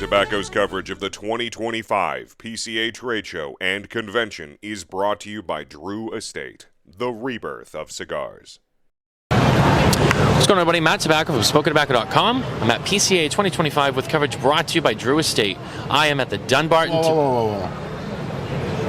Tobacco's coverage of the 2025 PCA Trade Show and Convention is brought to you by Drew Estate, the rebirth of cigars. What's going on, everybody? Matt Tobacco from SmokeTobacco.com. I'm at PCA 2025 with coverage brought to you by Drew Estate. I am at the Dunbarton. Whoa.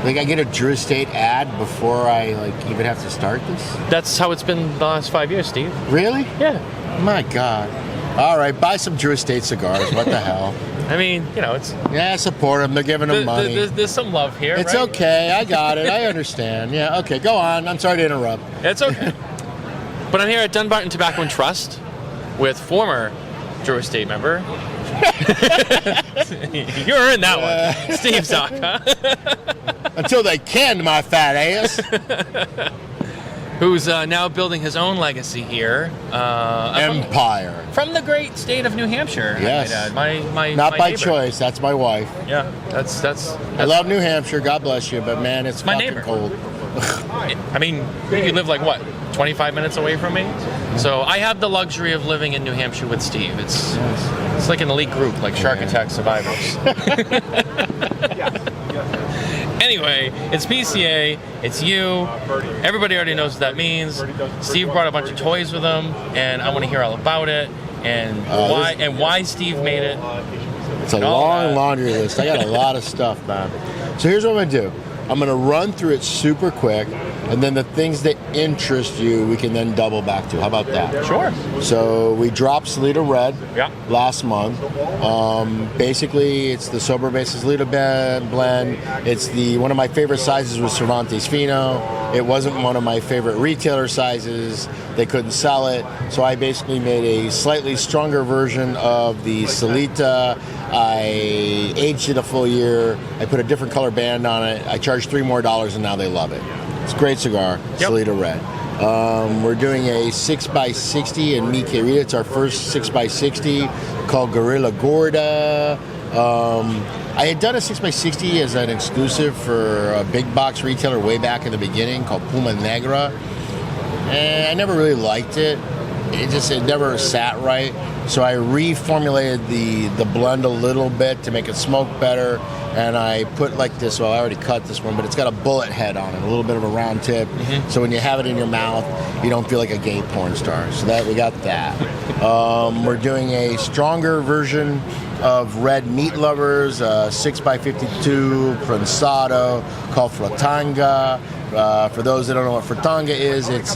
Like, I get a Drew Estate ad before I even have to start this? That's how it's been the last 5 years, Steve. Really? Yeah. My God. All right, buy some Drew Estate cigars. What the hell? I mean, it's... Yeah, support them. They're giving them money. There's some love here, It's right? okay. I got it. I understand. Yeah, okay. Go on. I'm sorry to interrupt. It's okay. But I'm here at Dunbarton Tobacco and Trust with former Drew Estate member. You earned that one. Steve Zaka. Until they canned my fat ass. Who's now building his own legacy here. Empire. From the great state of New Hampshire. Yes. My Not by neighbor. choice. That's my wife. Yeah, that's I love New Hampshire. God bless you. But, man, it's my fucking neighbor. cold. I mean, you live 25 minutes away from me? So I have the luxury of living in New Hampshire with Steve. It's like an elite group, like Shark Attack survivors. Anyway, it's PCA, it's you. Everybody already knows what that means. Steve brought a bunch of toys with him, and I want to hear all about it and why Steve made it. It's a long laundry list. I got a lot of stuff, man. So here's what I'm going to do. I'm going to run through it super quick, and then the things that interest you, we can then double back to. How about that? Sure. So we dropped Salida Red last month. Basically, it's the Sober Base Salida blend. It's one of my favorite sizes was Cervantes Fino. It wasn't one of my favorite retailer sizes. They couldn't sell it, so I basically made a slightly stronger version of the Salita. I aged it a full year. I put a different color band on it. I charged $3 more, and now they love it. It's a great cigar, Salida Red. We're doing a 6x60 in Mi Querida. It's our first 6x60 called Gorilla Gorda. I had done a 6x60 as an exclusive for a big box retailer way back in the beginning called Puma Negra. And I never really liked it. It never sat right. So I reformulated the blend a little bit to make it smoke better. And I put I already cut this one, but it's got a bullet head on it, a little bit of a round tip. Mm-hmm. So when you have it in your mouth, you don't feel like a gay porn star. So we got that. We're doing a stronger version of Red Meat Lovers, 6x52 Prensado called Fratanga. For those that don't know what fratanga is, it's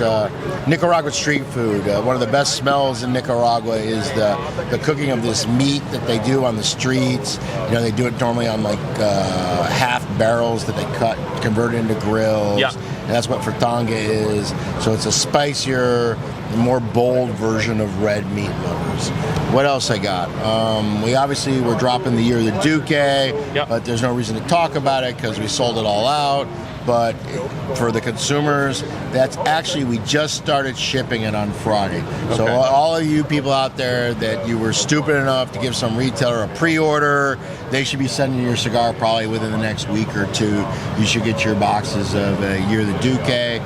Nicaraguan street food. One of the best smells in Nicaragua is the cooking of this meat that they do on the streets. They do it normally on half barrels that they convert into grills. Yeah. And that's what fratanga is. So it's a spicier, more bold version of Red Meat Lovers. What else I got? We're dropping the Year of the Duque, but there's no reason to talk about it because we sold it all out. But for the consumers, we just started shipping it on Friday. Okay. So all of you people out there that you were stupid enough to give some retailer a pre-order, they should be sending you your cigar probably within the next week or two. You should get your boxes of Year of the Duque.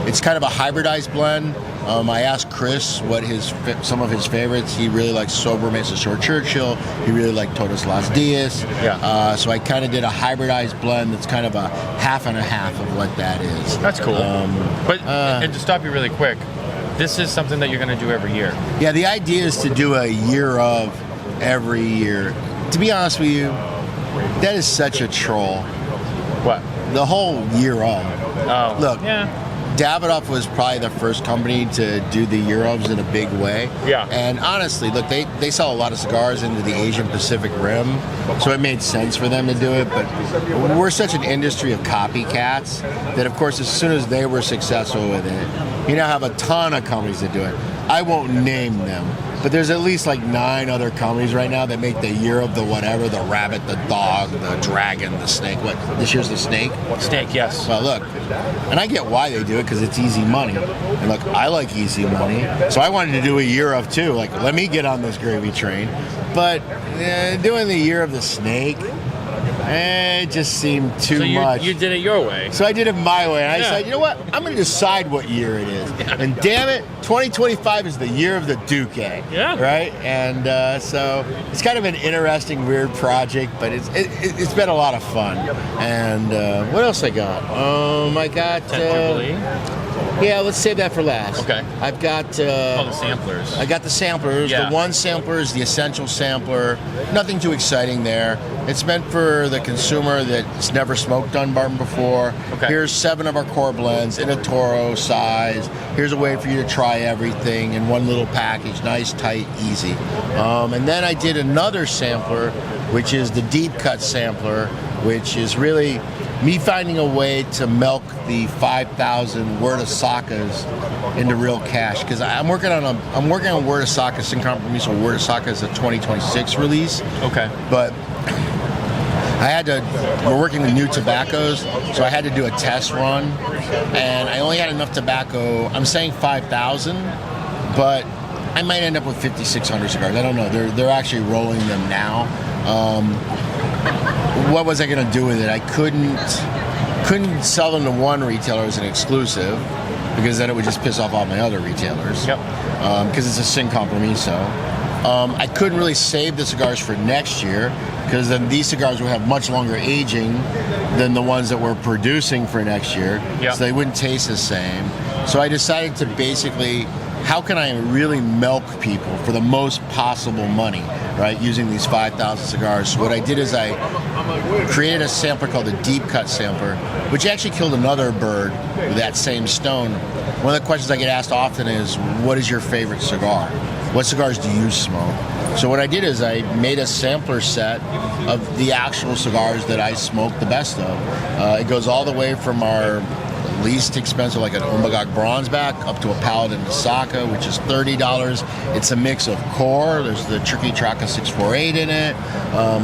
It's kind of a hybridized blend. I asked Chris what some of his favorites. He really likes Sober Mesa Short Churchill. He really liked Todos Los Dias. Yeah. So I kind of did a hybridized blend that's kind of a half and a half of what that is. That's cool. And to stop you really quick, this is something that you're going to do every year. Yeah, the idea is to do a year of every year. To be honest with you, that is such a troll. What? The whole year of. Oh. Look. Yeah. Davidoff was probably the first company to do the Euros in a big way. Yeah. And honestly, look, they sell a lot of cigars into the Asian Pacific Rim, so it made sense for them to do it. But we're such an industry of copycats that, of course, as soon as they were successful with it, you now have a ton of companies that do it. I won't name them, but there's at least 9 other companies right now that make the year of the whatever, the rabbit, the dog, the dragon, the snake. What, this year's the snake? Snake, yes. Well, look, and I get why they do it because it's easy money. And look, I like easy money, so I wanted to do a year of too. Let me get on this gravy train. But doing the year of the snake, it just seemed too So much. you did it your way. So I did it my way, and I Yeah. said, you know what? I'm going to decide what year it is. And damn it, 2025 is the year of the Duque. Yeah. Right? And so it's kind of an interesting, weird project, but it's been a lot of fun. And what else I got? I got... Jubilee. Yeah, let's save that for last. Okay. I've got... The samplers. I got the samplers. Yeah. The one sampler is the essential sampler. Nothing too exciting there. It's meant for the consumer that's never smoked Dunbarton before. Okay. Here's 7 of our core blends in a Toro size. Here's a way for you to try everything in one little package. Nice, tight, easy. And then I did another sampler, which is the deep cut sampler, which is really me finding a way to milk the 5,000 Word of Sakas into real cash, because I'm working on Word of Saka Sin Compromiso. Word of Saka is a 2026 release. Okay. But we're working with new tobaccos, so I had to do a test run, and I only had enough tobacco. I'm saying 5,000, but I might end up with 5,600 cigars. I don't know. They're actually rolling them now. What was I going to do with it? I couldn't sell them to one retailer as an exclusive, because then it would just piss off all my other retailers. Yep. Because it's a Sin Compromiso. I couldn't really save the cigars for next year, because then these cigars would have much longer aging than the ones that we're producing for next year. Yep. So they wouldn't taste the same. So I decided to basically, how can I really milk people for the most possible money, right, using these 5,000 cigars? So what I did is I created a sampler called the Deep Cut Sampler, which actually killed another bird with that same stone. One of the questions I get asked often is, what is your favorite cigar? What cigars do you smoke? So what I did is I made a sampler set of the actual cigars that I smoke the best of. It goes all the way from our least expensive, like an Umbagog Bronzeback, up to a Paladin Saka, which is $30. It's a mix of core. There's the Tricky Traca 648 in it.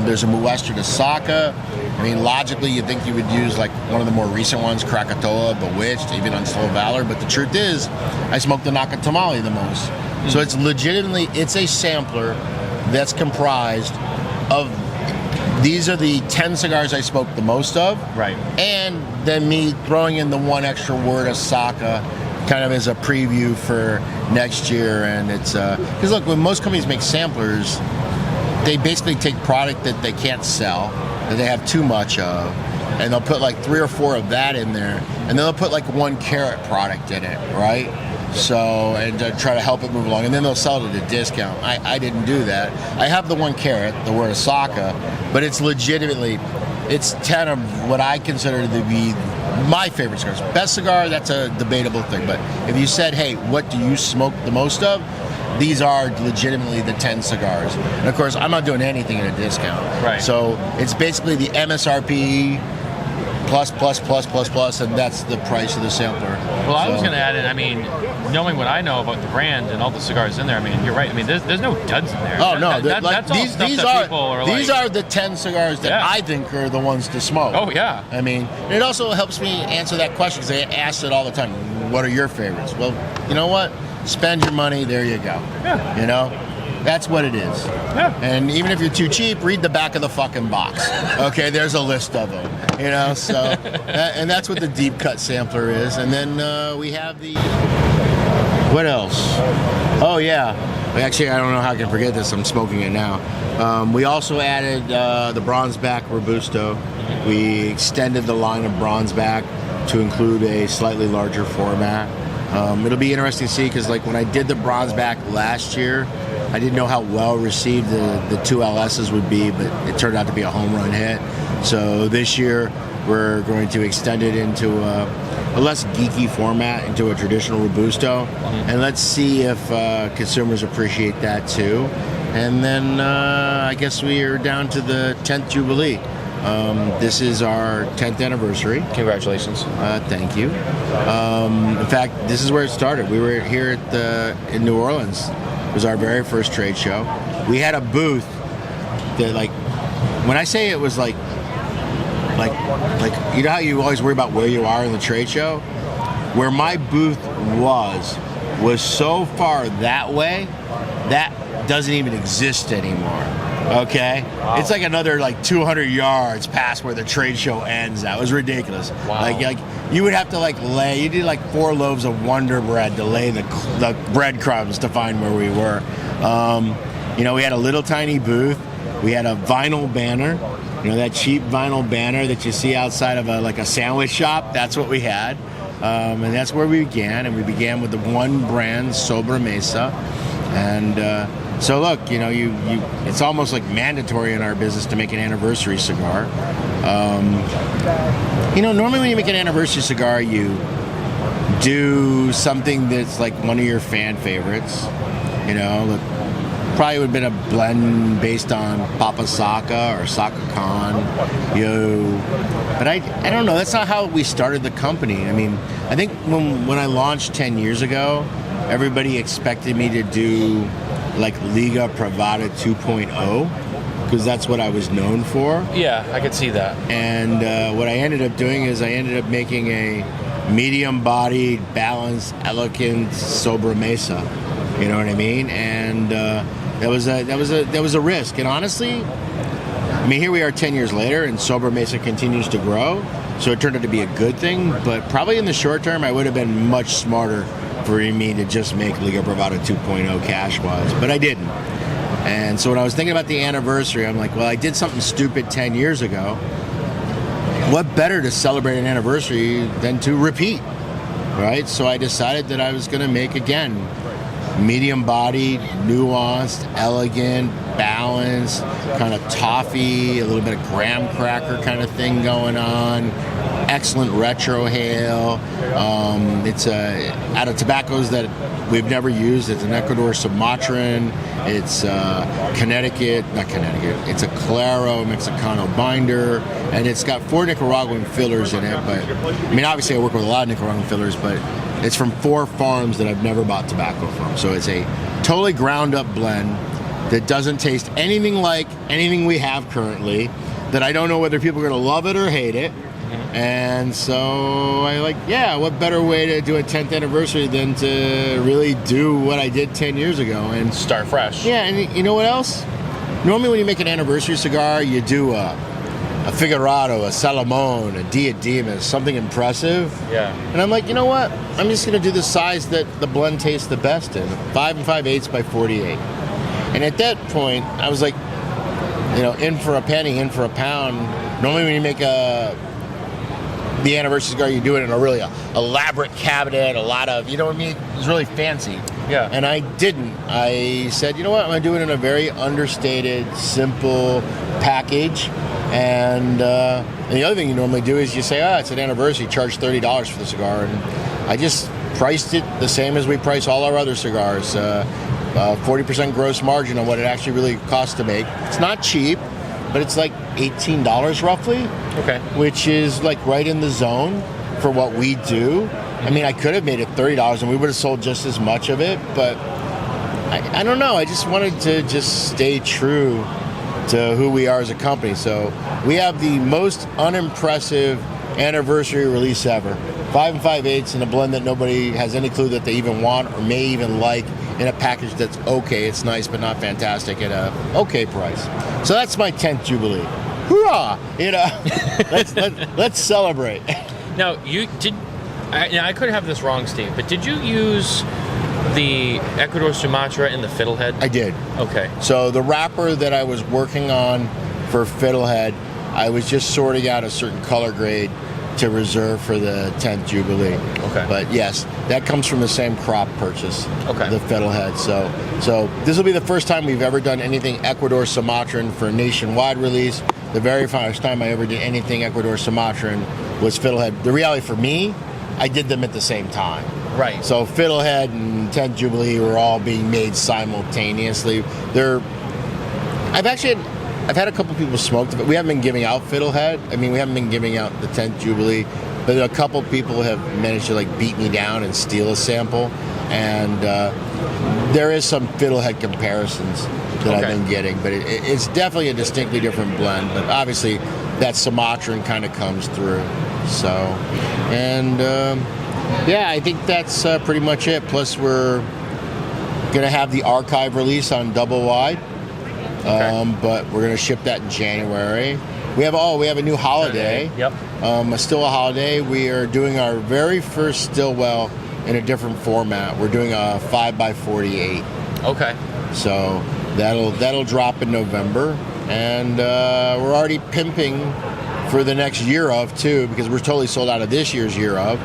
There's a Muestra de Saka. I mean, logically, you'd think you would use like one of the more recent ones, Krakatoa, Bewitched, even Unstilled Valor. But the truth is, I smoke the Nakatamale the most. So it's legitimately, it's a sampler that's comprised of, these are the 10 cigars I smoke the most of. Right. And then me throwing in the one extra Word of Saka kind of as a preview for next year. And it's, because look, when most companies make samplers, they basically take product that they can't sell, that they have too much of, and they'll put like 3 or 4 of that in there, and then they'll put like 1 carat product in it, right? So, and try to help it move along, and then they'll sell it at a discount. I didn't do that. I have the 1 carat, the Word of Saka, but it's legitimately, it's 10 of what I consider to be my favorite cigars. Best cigar, that's a debatable thing, but if you said, hey, what do you smoke the most of? These are legitimately the 10 cigars. And of course, I'm not doing anything at a discount. Right. So it's basically the MSRP plus, and that's the price of the sampler. Well, I was going to add in, I mean, knowing what I know about the brand and all the cigars in there, I mean, you're right. I mean, there's no duds in there. Oh, no. That's all stuff that people are like... These are the 10 cigars that I think are the ones to smoke. Oh, yeah. I mean, it also helps me answer that question, because I ask it all the time. What are your favorites? Well, you know what? Spend your money, there you go. Yeah. You know? That's what it is. Yeah. And even if you're too cheap, read the back of the fucking box. Okay, there's a list of them. You know, so, and that's what the deep cut sampler is. And then we have the, what else? Oh yeah, actually I don't know how I can forget this. I'm smoking it now. We also added the Bronzeback Robusto. We extended the line of Bronzeback to include a slightly larger format. It'll be interesting to see, because like when I did the Bronzeback last year, I didn't know how well received the 2 LSs would be, but it turned out to be a home run hit. So this year we're going to extend it into a less geeky format, into a traditional Robusto, and let's see if consumers appreciate that too. And then I guess we are down to the 10th Jubilee. This is our 10th anniversary. Congratulations. Thank you. In fact, this is where it started. We were here in New Orleans. It was our very first trade show. We had a booth that, like, when I say it was like you know how you always worry about where you are in the trade show? Where my booth was so far that way, that doesn't even exist anymore. Okay, it's like another like 200 yards past where the trade show ends. That was ridiculous. Wow. Like you would have to like lay. You did like 4 loaves of Wonder Bread to lay the breadcrumbs to find where we were. You know, we had a little tiny booth. We had a vinyl banner. You know, that cheap vinyl banner that you see outside of a sandwich shop. That's what we had, and that's where we began. And we began with the one brand, Sobre Mesa, and. So look, you know, it's almost like mandatory in our business to make an anniversary cigar. You know, normally when you make an anniversary cigar, you do something that's like one of your fan favorites. You know, look, probably would have been a blend based on Papa Saka or Saka Khan. But I don't know. That's not how we started the company. I mean, I think when I launched 10 years ago, everybody expected me to do like Liga Privada 2.0 because that's what I was known for. Yeah, I could see that. And what I ended up doing is I ended up making a medium-bodied, balanced, elegant Sobre Mesa. You know what I mean? And that was a risk. And honestly, I mean, here we are 10 years later, and Sobre Mesa continues to grow. So it turned out to be a good thing. But probably in the short term, I would have been much smarter for me to just make Liga Privada 2.0 cash-wise, but I didn't. And so when I was thinking about the anniversary, I'm like, well, I did something stupid 10 years ago. What better to celebrate an anniversary than to repeat, right? So I decided that I was going to make, again, medium-bodied, nuanced, elegant, balanced, kind of toffee, a little bit of graham cracker kind of thing going on. Excellent retrohale. It's out of tobaccos that we've never used. It's an Ecuador Sumatran. It's not Connecticut. It's a Claro Mexicano binder, and it's got 4 Nicaraguan fillers in it. But I mean, obviously, I work with a lot of Nicaraguan fillers, but it's from 4 farms that I've never bought tobacco from. So it's a totally ground-up blend that doesn't taste anything like anything we have currently. That I don't know whether people are going to love it or hate it. And so I what better way to do a 10th anniversary than to really do what I did 10 years ago and start fresh. Yeah, and you know what else? Normally when you make an anniversary cigar, you do a Figurado, a Salomon, a Diadema, something impressive. Yeah. And I'm like, you know what? I'm just going to do the size that the blend tastes the best in, 5 5/8 by 48. And at that point, I was like, you know, in for a penny, in for a pound. Normally when you make the anniversary cigar, you do it in a really elaborate cabinet, a lot of, you know what I mean? It was really fancy. Yeah. And I didn't. I said, you know what? I'm going to do it in a very understated, simple package. And the other thing you normally do is you say, it's an anniversary, charge $30 for the cigar. And I just priced it the same as we price all our other cigars. 40% gross margin on what it actually really costs to make. It's not cheap, but it's like $18 roughly. Okay. Which is like right in the zone for what we do. I mean, I could have made it $30 and we would have sold just as much of it, but I don't know. I just wanted to just stay true to who we are as a company. So we have the most unimpressive anniversary release ever. 5 5/8 in a blend that nobody has any clue that they even want or may even like, in a package that's okay. It's nice but not fantastic at a okay price. So that's my 10th Jubilee. Hoorah! You know, let's celebrate. Now, I could have this wrong, Steve, but did you use the Ecuador Sumatra in the Fiddlehead? I did. Okay. So the wrapper that I was working on for Fiddlehead, I was just sorting out a certain color grade to reserve for the 10th Jubilee. Okay. But yes, that comes from the same crop purchase. Okay. The Fiddlehead. So this will be the first time we've ever done anything Ecuador Sumatran for a nationwide release. The very first time I ever did anything Ecuador Sumatran was Fiddlehead. The reality for me, I did them at the same time. Right. So Fiddlehead and 10th Jubilee were all being made simultaneously. I've had a couple people smoke, but we haven't been giving out Fiddlehead. I mean, we haven't been giving out the 10th Jubilee, but a couple people have managed to beat me down and steal a sample. And there is some Fiddlehead comparisons that I've been getting, but it's definitely a distinctly different blend. But obviously, that Sumatran kind of comes through. So, and I think that's pretty much it. Plus, we're going to have the archive release on double wide. but we're going to ship that in January. We have a new holiday. Yep. Still a holiday. We are doing our very first Stillwell in a different format. We're doing a 5x48. Okay. So that'll drop in November, and we're already pimping for the next year of too, because we're totally sold out of this year's year of.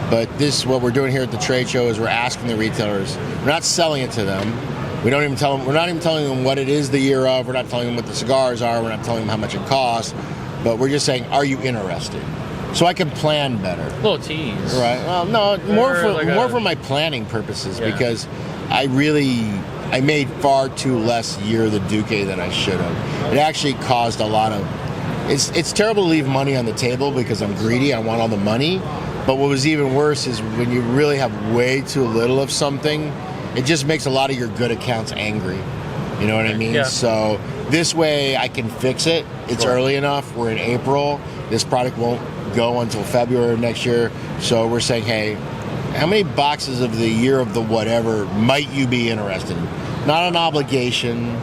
But what we're doing here at the trade show is we're asking the retailers. We're not selling it to them. We're not even telling them what it is the year of. We're not telling them what the cigars are. We're not telling them how much it costs. But we're just saying, are you interested? So I can plan better. A little tease. Right. Well, no, more for my planning purposes, because I made far too less Year of the Duque than I should have. It actually caused a lot of. It's terrible to leave money on the table because I'm greedy. I want all the money. But what was even worse is when you really have way too little of something, it just makes a lot of your good accounts angry. You know what I mean? Yeah. So this way I can fix it. It's early enough. We're in April. This product won't go until February of next year. So we're saying, hey, how many boxes of the Year of the whatever might you be interested in? Not an obligation,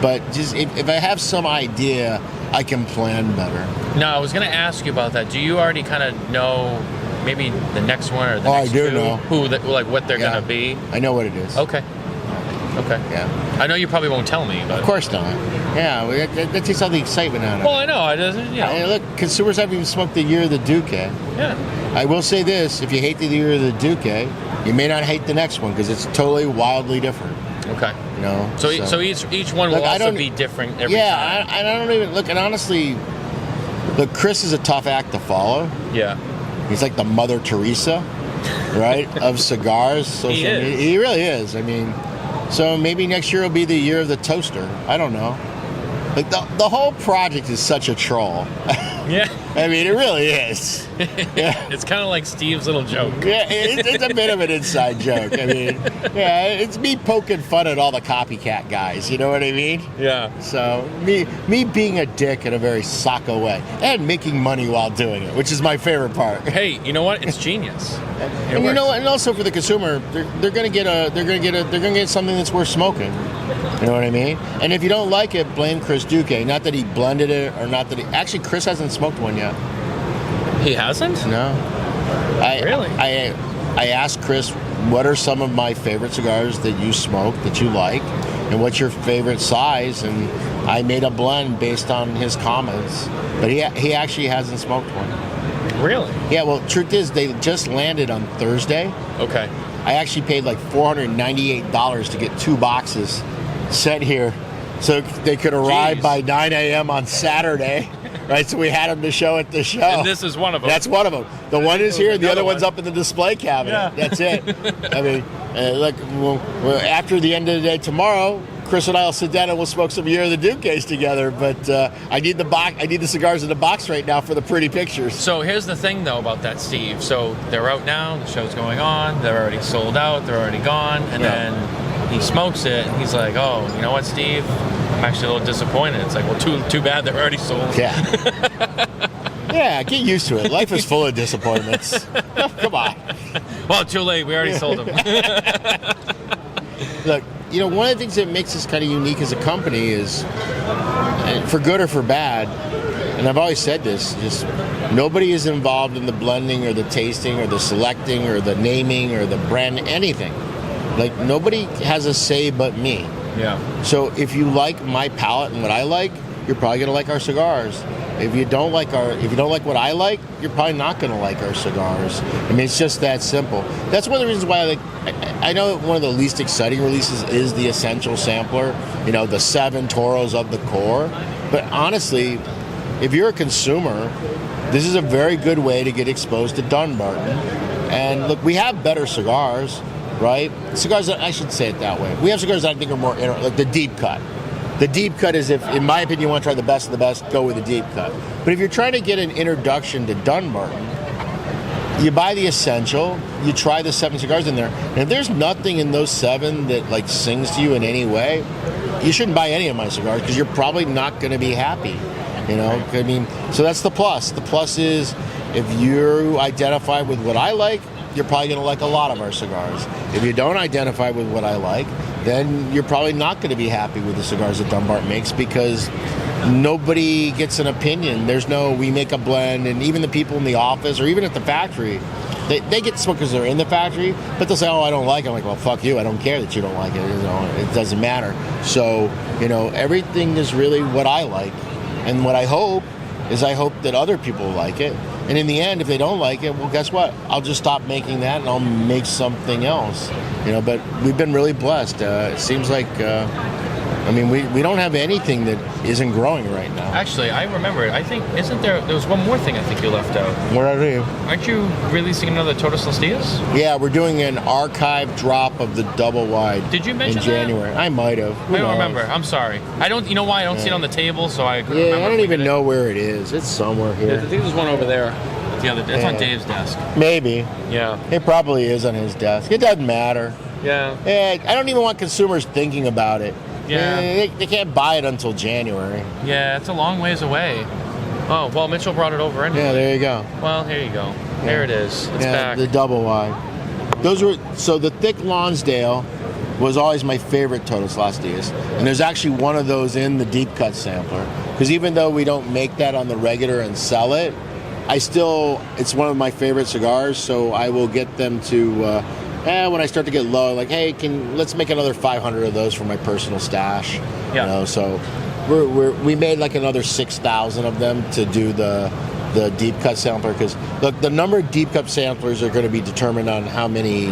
but just if I have some idea, I can plan better. No, I was going to ask you about that. Do you already kind of know maybe the next one or the next I do two? know. What they're going to be? I know what it is. Okay. Yeah. I know you probably won't tell me, but... Of course not. Yeah, that takes all the excitement out of it. Well, I know. Look, consumers haven't even smoked the Year of the Duque. Yeah. I will say this, if you hate the Year of the Duque, you may not hate the next one because it's totally wildly different. Okay. You know? So each one will also be different every time. I don't even... Look, and honestly, Chris is a tough act to follow. Yeah. He's like the Mother Teresa, right, of cigars. He really is. I mean... So maybe next year will be the Year of the Toaster. I don't know. Like the whole project is such a troll. Yeah. I mean, it really is. Yeah. It's kind of like Steve's little joke. Yeah, it's a bit of an inside joke. I mean, yeah, it's me poking fun at all the copycat guys. You know what I mean? Yeah. So me being a dick in a very Socko way and making money while doing it, which is my favorite part. Hey, you know what? It's genius. And you know what? And also for the consumer, they're gonna get something that's worth smoking. You know what I mean? And if you don't like it, blame Chris Duque. Not that he blended it, or not that he... Actually, Chris hasn't smoked one yet. He hasn't? No. Really? I asked Chris, what are some of my favorite cigars that you smoke, that you like, and what's your favorite size? And I made a blend based on his comments. But he actually hasn't smoked one. Really? Yeah, well, truth is, they just landed on Thursday. Okay. I actually paid like $498 to get 2 boxes sent here so they could arrive by 9 a.m. on Saturday. Right, so we had them to show at the show. And this is one of them. That's one of them. The one is here, the other one's up in the display cabinet. Yeah. That's it. I mean, look, after the end of the day tomorrow, Chris and I will sit down and we'll smoke some Year of the Duques together. But I need the cigars in the box right now for the pretty pictures. So here's the thing, though, about that, Steve. So they're out now. The show's going on. They're already sold out. They're already gone. And then he smokes it, and he's like, "Oh, you know what, Steve? I'm actually a little disappointed." It's like, well, too bad they're already sold. Yeah. Yeah, get used to it. Life is full of disappointments. Come on. Well, too late. We already sold them. Look, you know, one of the things that makes us kind of unique as a company is, for good or for bad, and I've always said this, just nobody is involved in the blending or the tasting or the selecting or the naming or the brand, anything. Like, nobody has a say but me. Yeah. So if you like my palate and what I like, you're probably gonna like our cigars. If you don't like what I like, you're probably not gonna like our cigars. I mean, it's just that simple. That's one of the reasons why I know one of the least exciting releases is the Essential Sampler. You know, the 7 Toros of the core. But honestly, if you're a consumer, this is a very good way to get exposed to Dunbarton. And look, we have better cigars, right? Cigars that, I should say it that way. We have cigars that I think are more, like the deep cut. The deep cut is, if, in my opinion, you want to try the best of the best, go with the deep cut. But if you're trying to get an introduction to Dunbarton, you buy the Essential, you try the 7 cigars in there, and if there's nothing in those 7 that like sings to you in any way, you shouldn't buy any of my cigars because you're probably not going to be happy. You know, I mean, so that's the plus. The plus is, if you identify with what I like, you're probably going to like a lot of our cigars. If you don't identify with what I like, then you're probably not going to be happy with the cigars that Dunbar makes, because nobody gets an opinion. There's no, we make a blend, and even the people in the office or even at the factory, they get smokers that are in the factory, but they'll say, oh, I don't like it. I'm like, well, fuck you. I don't care that you don't like it. It doesn't matter. So, everything is really what I like. And what I hope is that other people like it. And in the end, if they don't like it, well, guess what? I'll just stop making that and I'll make something else. But we've been really blessed. It seems like, we don't have anything that isn't growing right now. Actually, I remember it. I think, there was one more thing I think you left out. What are you? Aren't you releasing another Todos los Dias? Yeah, we're doing an archive drop of the double wide. Did you mention in January? That? I might have. I don't remember. I'm sorry. I don't. You know why? I don't see it on the table, so I couldn't remember. I don't even know where it is. It's somewhere here. I think there's one over there. It's on Dave's desk. Maybe. Yeah. It probably is on his desk. It doesn't matter. Yeah. I don't even want consumers thinking about it. Yeah. They can't buy it until January. Yeah, it's a long ways away. Oh, well, Mitchell brought it over anyway. Yeah, there you go. Well, here you go. There it is. It's back. The double wide. So the thick Lonsdale was always my favorite Todos Los Dias. And there's actually one of those in the deep cut sampler. Because even though we don't make that on the regular and sell it, it's one of my favorite cigars, so I will get them to, when I start to get low, like, hey, let's make another 500 of those for my personal stash. Yeah. So we made like another 6,000 of them to do the deep cut sampler, because look, the number of deep cut samplers are going to be determined on how many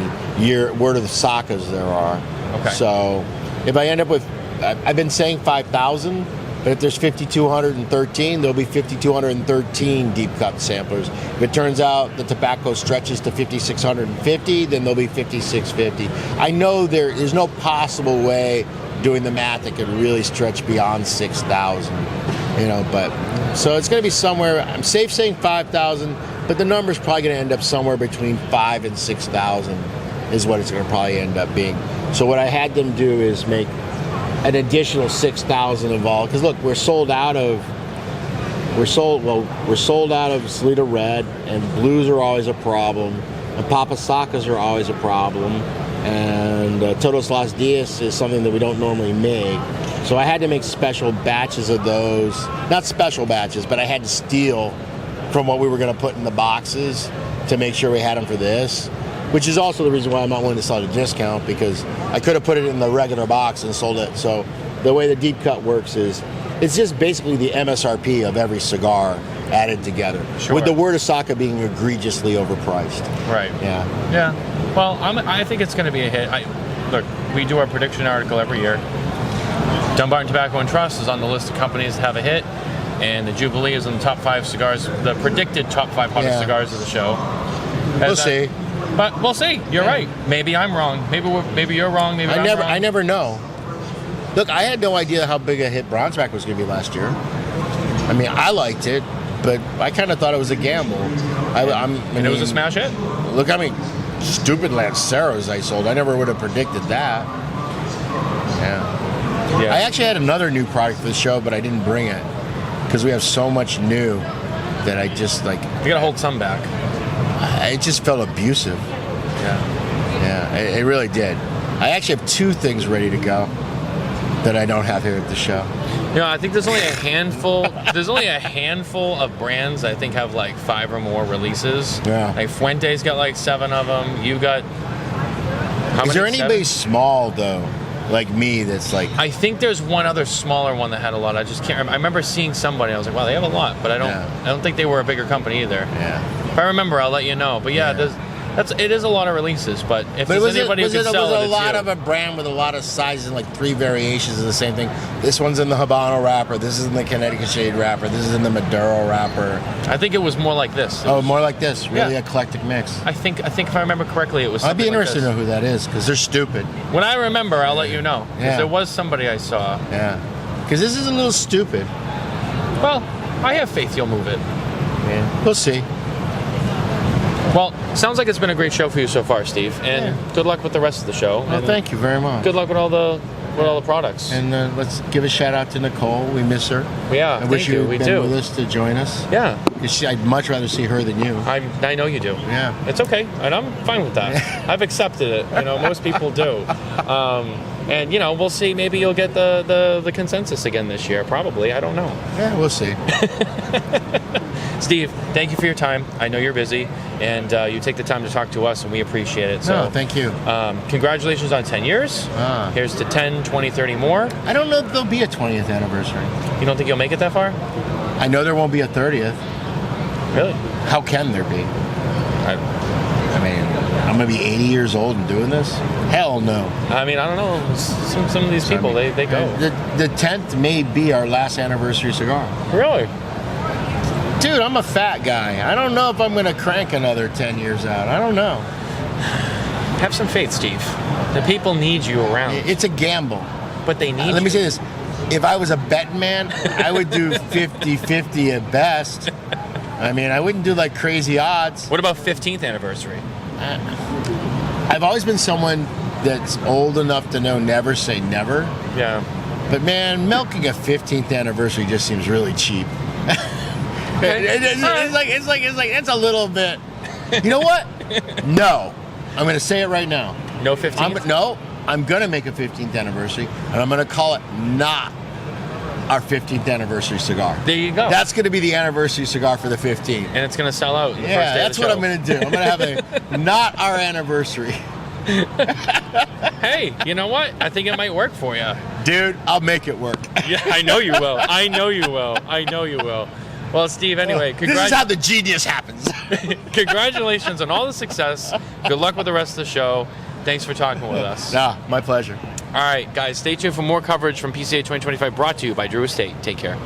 word of the Sakas there are. Okay. So if I end up with, I've been saying 5,000. But if there's 5,213, there'll be 5,213 deep cut samplers. If it turns out the tobacco stretches to 5,650, then there'll be 5,650. I know there's no possible way doing the math that could really stretch beyond 6,000. But so it's going to be somewhere. I'm safe saying 5,000, but the number's probably going to end up somewhere between 5,000 and 6,000 is what it's going to probably end up being. So what I had them do is make an additional 6,000 of all, because look, we're sold out of Salida Red, and blues are always a problem, and Papasakas are always a problem, and Todos Los Dias is something that we don't normally make. So I had to make special batches of those, not special batches, but I had to steal from what we were going to put in the boxes to make sure we had them for this. Which is also the reason why I'm not willing to sell at a discount, because I could have put it in the regular box and sold it. So the way the deep cut works is it's just basically the MSRP of every cigar added together. Sure. With the word of Saka being egregiously overpriced. Right. Yeah. Yeah. Well, I think it's going to be a hit. Look, we do our prediction article every year. Dumbarton Tobacco and Trust is on the list of companies that have a hit, and the Jubilee is in the top 5 cigars, the predicted top 500 cigars of the show. We'll see. But we'll see. You're right. Maybe I'm wrong. Maybe you're wrong. Maybe I'm wrong. I never know. Look, I had no idea how big a hit Bronzeback was going to be last year. I liked it, but I kind of thought it was a gamble. It was a smash hit. Look how many stupid Lanceros I sold. I never would have predicted that. Yeah. I actually had another new product for the show, but I didn't bring it because we have so much new that I just like. You gotta hold some back. It just felt abusive. Yeah, it really did. I actually have 2 things ready to go that I don't have here at the show. I think there's only a handful. There's only a handful of brands I think have like 5 or more releases. Yeah. Like Fuente's got like 7 of them. You got. How many? Is there anybody 7? Small though, like me, that's like? I think there's one other smaller one that had a lot. I just can't remember. I remember seeing somebody. I was like, wow, they have a lot, but I don't think they were a bigger company either. Yeah. If I remember, I'll let you know. But it is a lot of releases. But if there's anybody who can sell it, was it's a lot you. of a brand with a lot of sizes and like 3 variations of the same thing. This one's in the Habano wrapper. This is in the Connecticut Shade wrapper. This is in the Maduro wrapper. I think it was more like this. More like this. Really eclectic mix. I think if I remember correctly, it was. I'd be interested like to know who that is because they're stupid. When I remember, I'll let you know. Because there was somebody I saw. Yeah. Because this is a little stupid. Well, I have faith you'll move it. Yeah. We'll see. Well, sounds like it's been a great show for you so far, Steve. And good luck with the rest of the show. Well, thank you very much. Good luck with all the with all the products. And let's give a shout out to Nicole. We miss her. Yeah, I wish you we had do. been with us to join us. Yeah. I'd much rather see her than you. I know you do. Yeah. It's okay, and I'm fine with that. I've accepted it. Most people do. And we'll see. Maybe you'll get the consensus again this year. Probably. I don't know. Yeah, we'll see. Steve, thank you for your time. I know you're busy, and you take the time to talk to us, and we appreciate it. So, no, thank you. Congratulations on 10 years. Here's to 10, 20, 30 more. I don't know if there'll be a 20th anniversary. You don't think you'll make it that far? I know there won't be a 30th. Really? How can there be? I mean, I'm going to be 80 years old and doing this? Hell no. I mean, I don't know. Some of these people, they go. The 10th may be our last anniversary cigar. Really? Dude, I'm a fat guy. I don't know if I'm going to crank another 10 years out. I don't know. Have some faith, Steve. The people need you around. It's a gamble. But they need Let me you. say this. If I was a betting man, I would do 50-50 at best. I mean, I wouldn't do like crazy odds. What about 15th anniversary? I've always been someone that's old enough to know never say never. Yeah. But man, milking a 15th anniversary just seems really cheap. It's like it's a little bit. You know what? No, I'm going to say it right now. No 15th. I'm going to make a 15th anniversary, and I'm going to call it not our 15th anniversary cigar. There you go. That's going to be the anniversary cigar for the 15th. And it's going to sell out. Yeah, that's what I'm going to do. I'm going to have a not our anniversary. Hey, you know what? I think it might work for you. Dude, I'll make it work. Yeah, I know you will. I know you will. I know you will. Well, Steve, anyway, this is how the genius happens. Congratulations on all the success. Good luck with the rest of the show. Thanks for talking with us. My pleasure. All right, guys, stay tuned for more coverage from PCA 2025 brought to you by Drew Estate. Take care.